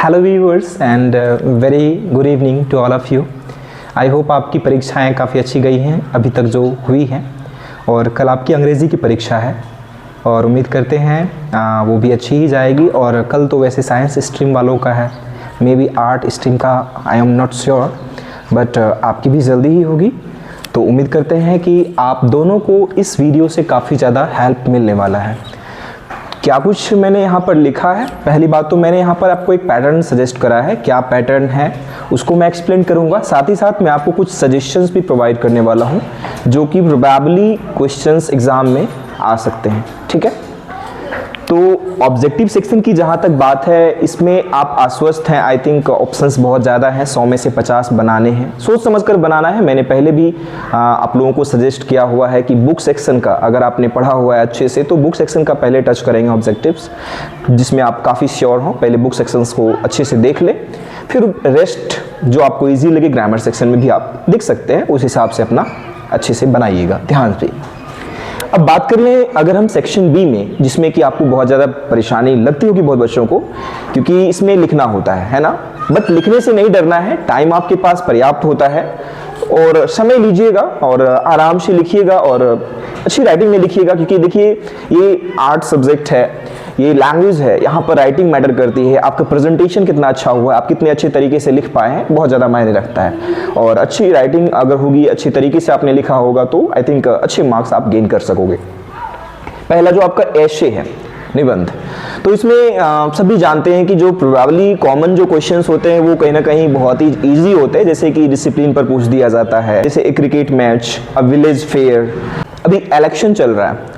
Hello viewers and very good evening to all of you. I hope आपकी परीक्षाएं काफ़ी अच्छी गई हैं अभी तक जो हुई हैं, और कल आपकी अंग्रेज़ी की परीक्षा है और उम्मीद करते हैं वो भी अच्छी ही जाएगी। और कल तो वैसे साइंस स्ट्रीम वालों का है, मे बी आर्ट स्ट्रीम का I am not sure, but आपकी भी जल्दी ही होगी। तो उम्मीद करते हैं कि आप दोनों को इस वीडियो से काफ़ी ज़्यादा हेल्प मिलने वाला है। क्या कुछ मैंने यहाँ पर लिखा है, पहली बात तो मैंने यहाँ पर आपको एक पैटर्न सजेस्ट करा है। क्या पैटर्न है उसको मैं एक्सप्लेन करूँगा, साथ ही साथ मैं आपको कुछ सजेशंस भी प्रोवाइड करने वाला हूँ जो कि प्रोबेबली क्वेश्चंस एग्ज़ाम में आ सकते हैं। ठीक है, तो ऑब्जेक्टिव सेक्शन की जहाँ तक बात है, इसमें आप आश्वस्त हैं। आई थिंक ऑप्शंस बहुत ज़्यादा हैं, 100 में से 50 बनाने हैं, सोच समझ कर बनाना है। मैंने पहले भी आप लोगों को सजेस्ट किया हुआ है कि बुक सेक्शन का अगर आपने पढ़ा हुआ है अच्छे से तो बुक सेक्शन का पहले टच करेंगे ऑब्जेक्टिव्स, जिसमें आप काफ़ी श्योर हों। पहले बुक सेक्शंस को अच्छे से देख लें, फिर रेस्ट जो आपको ईजी लगे ग्रामर सेक्शन में भी आप देख सकते हैं, उस हिसाब से अपना अच्छे से बनाइएगा, ध्यान से। अब बात कर लें अगर हम सेक्शन बी में, जिसमें कि आपको बहुत ज़्यादा परेशानी लगती होगी बहुत बच्चों को, क्योंकि इसमें लिखना होता है ना। बट लिखने से नहीं डरना है, टाइम आपके पास पर्याप्त होता है और समय लीजिएगा और आराम से लिखिएगा और अच्छी राइटिंग में लिखिएगा। क्योंकि देखिए ये आर्ट सब्जेक्ट है, ये लैंग्वेज है, यहाँ पर राइटिंग मैटर करती है। आपका प्रेजेंटेशन कितना अच्छा हुआ है, आप कितने अच्छे तरीके से लिख पाए हैं, बहुत ज़्यादा मायने रखता है। और अच्छी राइटिंग अगर होगी, अच्छी तरीके से आपने लिखा होगा तो आई थिंक अच्छे मार्क्स आप गेन कर सकोगे। पहला जो आपका एशे है, निबंध, तो इसमें सभी जानते हैं कि जो प्रोबेबली कॉमन जो क्वेश्चंस होते हैं वो कहीं ना कहीं बहुत ही इजी होते हैं। जैसे कि डिसिप्लिन पर पूछ दिया जाता है, जैसे एक cricket match, a village fair. अभी इलेक्शन चल रहा है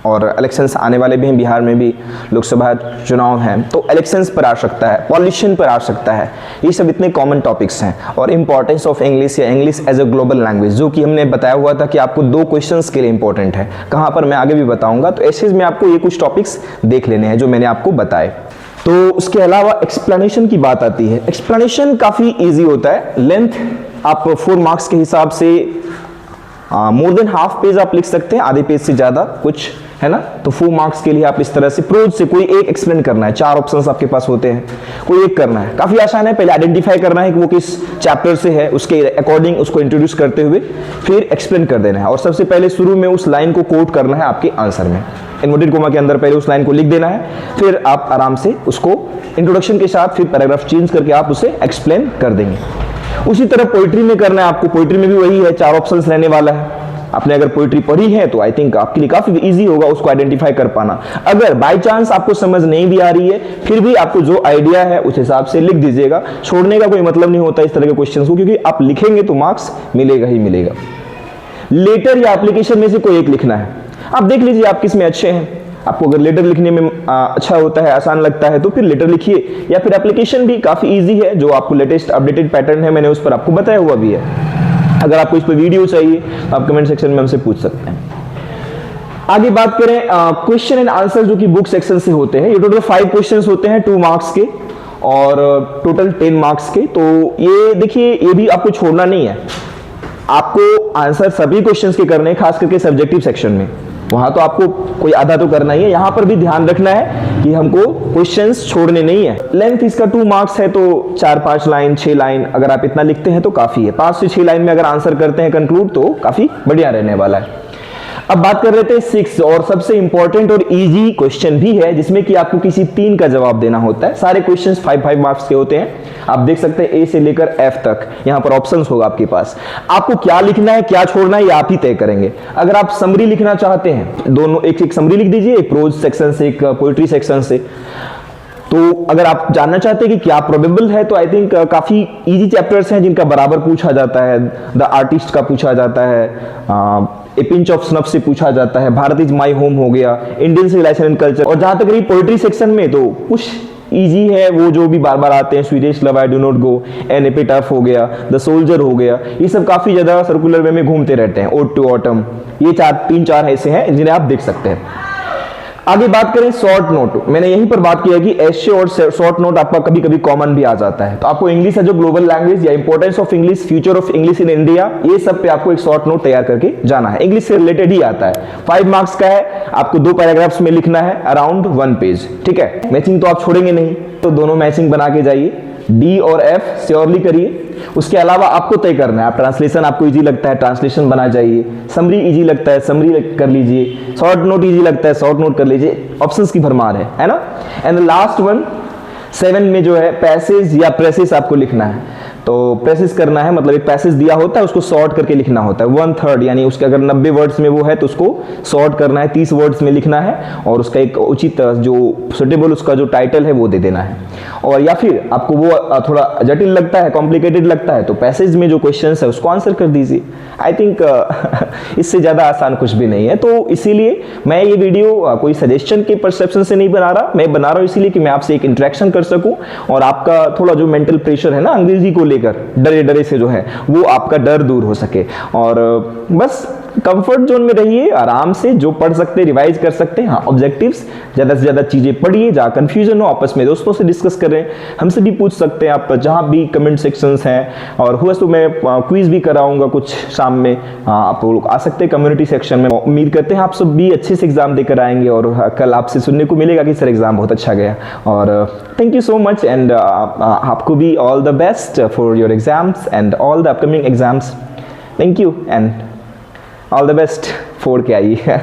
और इलेक्शंस आने वाले भी हैं, बिहार में भी लोकसभा चुनाव हैं, तो इलेक्शंस पर आ सकता है, पॉल्यूशन पर आ सकता है। ये सब इतने कॉमन टॉपिक्स हैं। और इंपॉर्टेंस ऑफ इंग्लिश या English as a global language, जो कि हमने बताया हुआ था कि आपको 2 क्वेश्चंस के लिए इंपॉर्टेंट है, कहाँ पर मैं आगे भी बताऊंगा। तो ऐसे में आपको ये कुछ टॉपिक्स देख लेने हैं जो मैंने आपको बताए। तो उसके अलावा एक्सप्लेनेशन की बात आती है। एक्सप्लेनेशन काफ़ी ईजी होता है। लेंथ आप 4 मार्क्स के हिसाब से मोर देन हाफ पेज आप लिख सकते हैं, आधे पेज से ज़्यादा कुछ, है ना। तो 4 मार्क्स के लिए आप इस तरह से प्रोज से कोई एक एक्सप्लेन करना है। 4 ऑप्शंस आपके पास होते हैं, कोई एक करना है। काफ़ी आसान है, पहले आइडेंटिफाई करना है कि वो किस चैप्टर से है, उसके अकॉर्डिंग उसको इंट्रोड्यूस करते हुए फिर एक्सप्लेन कर देना है। और सबसे पहले शुरू में उस लाइन को कोट करना है आपके आंसर में, इन्वर्टेड कोमा के अंदर पहले उस लाइन को लिख देना है, फिर आप आराम से उसको इंट्रोडक्शन के साथ फिर पैराग्राफ चेंज करके आप उसे एक्सप्लेन कर देंगे। उसी तरह पोइट्री में करना है आपको। पोइट्री में भी वही है, 4 ऑप्शंस रहने वाला है। आपने अगर पोइट्री पढ़ी है तो आई थिंक आपके लिए काफी इजी होगा उसको आइडेंटिफाई कर पाना। अगर बाय चांस आपको समझ नहीं भी आ रही है, फिर भी आपको जो आइडिया है उस हिसाब से लिख दीजिएगा। छोड़ने का कोई मतलब नहीं होता इस तरह के क्वेश्चंस को, क्योंकि आप लिखेंगे तो मार्क्स मिलेगा ही मिलेगा। लेटर या एप्लीकेशन में से कोई एक लिखना है। आप देख लीजिए आप किस में अच्छे हैं। आपको अगर लेटर लिखने में अच्छा होता है, आसान लगता है, तो फिर लेटर लिखिए, या फिर एप्लीकेशन भी काफी इजी है। जो आपको लेटेस्ट अपडेटेड पैटर्न है मैंने उस पर आपको बताया हुआ भी है। अगर आपको इस पर वीडियो चाहिए तो आप कमेंट सेक्शन में हमसे पूछ सकते हैं। आगे बात करें क्वेश्चन एंड आंसर जो कि बुक सेक्शन से होते हैं। ये टोटल 5 क्वेश्चंस होते हैं 2 मार्क्स के और टोटल 10 मार्क्स के। तो ये देखिए, ये भी आपको छोड़ना नहीं है, आपको आंसर सभी क्वेश्चंस के करने हैं, खास करके सब्जेक्टिव सेक्शन में। वहां तो आपको कोई आधा तो करना ही है, यहां पर भी ध्यान रखना है कि हमको क्वेश्चंस छोड़ने नहीं है। लेंथ इसका 2 मार्क्स है, तो 4-5 लाइन 6 लाइन अगर आप इतना लिखते हैं तो काफी है। 5 से 6 लाइन में अगर आंसर करते हैं कंक्लूड तो काफी बढ़िया रहने वाला है। अब बात कर रहे थे 6 और सबसे इंपॉर्टेंट और इजी क्वेश्चन भी है, जिसमें कि आपको किसी 3 का जवाब देना होता है। सारे क्वेश्चंस 5-5 मार्क्स के होते हैं। आप देख सकते हैं ए से लेकर एफ तक यहां पर ऑप्शंस होगा आपके पास। आपको क्या लिखना है, क्या छोड़ना है, ये आप ही तय करेंगे। अगर आप समरी लिखना चाहते हैं, दोनों एक समरी लिख दीजिए, एक प्रोज सेक्शन से, एक पोइट्री सेक्शन से। तो अगर आप जानना चाहते हैं कि क्या प्रोबेबल है, तो आई थिंक काफी इजी चैप्टर्स हैं जिनका बराबर पूछा जाता है। द आर्टिस्ट का पूछा जाता है, ए पिंच ऑफ स्नफ से पूछा जाता है, भारत इज माई होम हो गया, इंडियन सिविलाइजेशन एंड कल्चर। और जहां तक रही पोइट्री सेक्शन में तो कुछ इजी है, वो जो भी बार बार आते हैं, Swedish love I do not go, an epitaph हो गया, द सोल्जर हो गया, ये सब काफी ज्यादा सर्कुलर वे में घूमते रहते हैं। ओड टू ऑटम, ये 3-4 ऐसे हैं जिन्हें आप देख सकते हैं। आगे बात करें शॉर्ट नोट, मैंने यहीं पर बात की है कि एशे और शॉर्ट नोट आपका कभी कभी कॉमन भी आ जाता है। तो आपको इंग्लिश है जो ग्लोबल लैंग्वेज या importance of English, future of English in India, ये सब पे आपको एक शॉर्ट नोट तैयार करके जाना है। इंग्लिश से रिलेटेड ही आता है, 5 मार्क्स का है, आपको 2 पैराग्राफ्स में लिखना है, अराउंड 1 पेज। ठीक है, मैचिंग तो आप छोड़ेंगे नहीं, तो दोनों मैचिंग बना के जाइए, डी और एफ श्योरली करिए। उसके अलावा आपको तय करना है, आप ट्रांसलेशन आपको इजी लगता है ट्रांसलेशन बना जाइए, समरी इजी लगता है समरी कर लीजिए, शॉर्ट नोट इजी लगता है शॉर्ट नोट कर लीजिए, ऑप्शंस की भरमार है ना। एंड लास्ट वन 7 में जो है पैसेज या प्रेसेस आपको लिखना है। तो प्रेसेस करना है मतलब एक पैसेज दिया होता है उसको शॉर्ट करके लिखना होता है, 1/3 यानी उसके अगर 90 वर्ड्स में वो है तो उसको शॉर्ट करना है, 30 वर्ड्स में लिखना है और उसका एक उचित जो सुटेबल उसका जो टाइटल है वो दे देना है। और या फिर आपको वो थोड़ा जटिल लगता है, कॉम्प्लिकेटेड लगता है, तो पैसेज में जो क्वेश्चंस है उसको आंसर कर दीजिए। आई थिंक इससे ज़्यादा आसान कुछ भी नहीं है। तो इसीलिए मैं ये वीडियो कोई सजेशन के परसेप्शन से नहीं बना रहा, मैं बना रहा हूँ इसीलिए कि मैं आपसे एक इंटरेक्शन कर सकूँ और आपका थोड़ा जो मेंटल प्रेशर है ना अंग्रेजी को लेकर, डरे डरे से जो है वो आपका डर दूर हो सके। और बस कंफर्ट जोन में रहिए, आराम से जो पढ़ सकते रिवाइज कर सकते हैं। हाँ, ऑब्जेक्टिव्स ज़्यादा से ज़्यादा चीज़ें पढ़िए, जहाँ कंफ्यूजन हो आपस में दोस्तों से डिस्कस करें, हमसे भी पूछ सकते हैं आप जहाँ भी कमेंट सेक्शंस हैं। और हुआ तो मैं क्विज भी कराऊंगा कुछ शाम में, आप लोग आ सकते हैं कम्युनिटी सेक्शन में। उम्मीद करते हैं आप सब भी अच्छे से एग्जाम देकर आएंगे और कल आपसे सुनने को मिलेगा कि सर एग्जाम बहुत अच्छा गया। और thank you so much and आपको भी all the best for your exams and all the upcoming exams. Thank you and all the best, 4 के आइए।